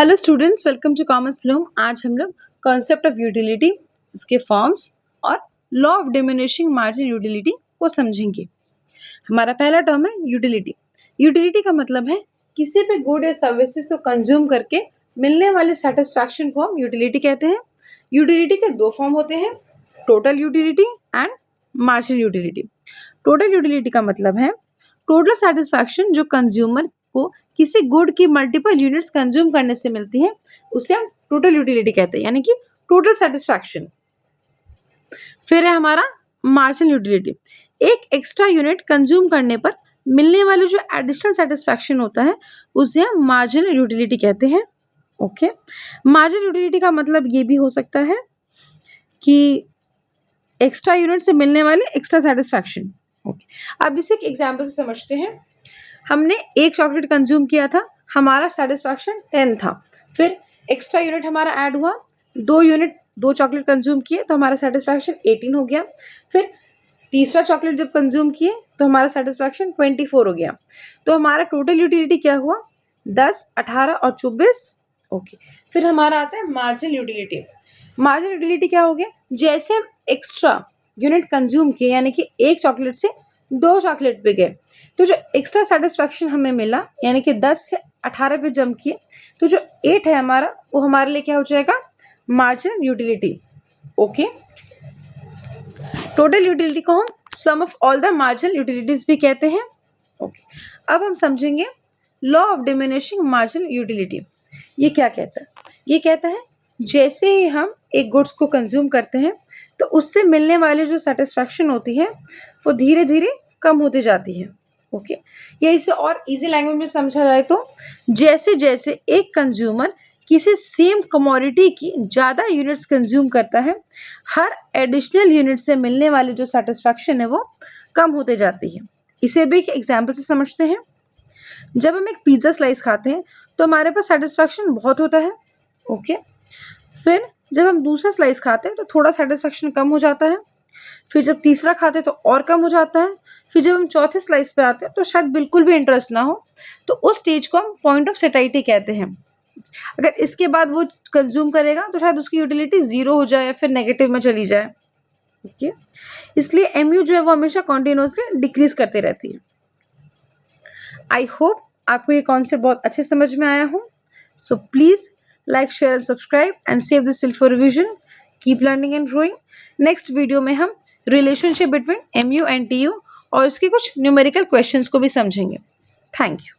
Hello students, welcome to Commerce Bloom. आज हम लोग कॉन्सेप्ट ऑफ यूटिलिटी, उसके फॉर्म्स और law of diminishing marginal utility को समझेंगे। हमारा पहला टर्म है यूटिलिटी। यूटिलिटी का मतलब है किसी भी गुड या सर्विसेज को कंज्यूम करके मिलने वाली सेटिस्फैक्शन को हम यूटिलिटी कहते हैं। यूटिलिटी के दो फॉर्म होते हैं, total utility and marginal utility. Total utility का मतलब है टोटल सेटिस्फैक्शन जो कंज्यूमर को किसी गुड की मल्टीपल यूनिट्स कंज्यूम करने से मिलती है, उसे हम टोटल यूटिलिटी कहते हैं, यानी कि टोटल सेटिस्फैक्शन। फिर है हमारा मार्जिनल यूटिलिटी। एक एक्स्ट्रा यूनिट कंज्यूम करने पर मिलने वाली जो एडिशनल सेटिस्फैक्शन होता है उसे हम मार्जिनल यूटिलिटी कहते हैं। ओके, मार्जिनल यूटिलिटी का मतलब ये भी हो सकता है कि एक्स्ट्रा यूनिट से मिलने वाली एक्स्ट्रा सेटिस्फैक्शन। ओके, अब इसे एक एग्जांपल से समझते हैं। हमने एक चॉकलेट कंज्यूम किया था, हमारा सेटिस्फैक्शन 10 था। फिर एक्स्ट्रा यूनिट हमारा ऐड हुआ, 2 चॉकलेट कंज्यूम किए तो हमारा सेटिस्फैक्शन 18 हो गया। फिर तीसरा चॉकलेट जब कंज्यूम किए तो हमारा सेटिस्फैक्शन 24 हो गया। तो हमारा टोटल यूटिलिटी क्या हुआ, 10, 18 और 24। ओके, फिर हमारा आता है मार्जिनल यूटिलिटी। मार्जिनल यूटिलिटी क्या हो गया, जैसे हम एक्स्ट्रा यूनिट कंज्यूम किए, यानी कि एक चॉकलेट से 2 चॉकलेट पे गए, तो जो एक्स्ट्रा सेटिस्फैक्शन हमें मिला, यानी कि 10 से 18 पे जंप किए, तो जो 8 है हमारा, वो हमारे लिए क्या हो जाएगा, marginal utility. Okay, total utility को हम sum of all the marginal utilities भी कहते हैं। ओके, अब हम समझेंगे law of diminishing marginal utility. ये क्या कहता है, ये कहता है जैसे ही हम एक गुड्स को कंज्यूम करते हैं तो उससे मिलने वाली जो सेटिस्फैक्शन होती है वो धीरे धीरे कम होती जाती है। ओके, या इसे और इजी लैंग्वेज में समझा जाए तो जैसे जैसे एक कंज्यूमर किसी सेम कमोडिटी की ज़्यादा यूनिट्स कंज्यूम करता है, हर एडिशनल यूनिट से मिलने वाली जो सेटिस्फैक्शन है वो कम होते जाती है। इसे भी एक एग्जाम्पल से समझते हैं। जब हम एक पिज़्ज़ा स्लाइस खाते हैं तो हमारे पास सेटिस्फैक्शन बहुत होता है। ओके, फिर जब हम दूसरा स्लाइस खाते हैं तो थोड़ा सेटिस्फैक्शन कम हो जाता है। फिर जब तीसरा खाते हैं तो और कम हो जाता है। फिर जब हम चौथे स्लाइस पे आते हैं तो शायद बिल्कुल भी इंटरेस्ट ना हो, तो उस स्टेज को हम पॉइंट ऑफ सेटाइटी कहते हैं। अगर इसके बाद वो कंज्यूम करेगा तो शायद उसकी यूटिलिटी 0 हो जाए या फिर नेगेटिव में चली जाए। ओके, इसलिए एमयू जो है वो हमेशा कॉन्टिन्यूसली डिक्रीज करते रहती है। आई होप आपको ये कॉन्सेप्ट बहुत अच्छे समझ में आया हो। So please like, share and subscribe and save this skill for revision. Keep learning and growing. Next video में हम relationship between MU and TU और इसके कुछ न्यूमेरिकल क्वेश्चंस को भी समझेंगे। Thank you.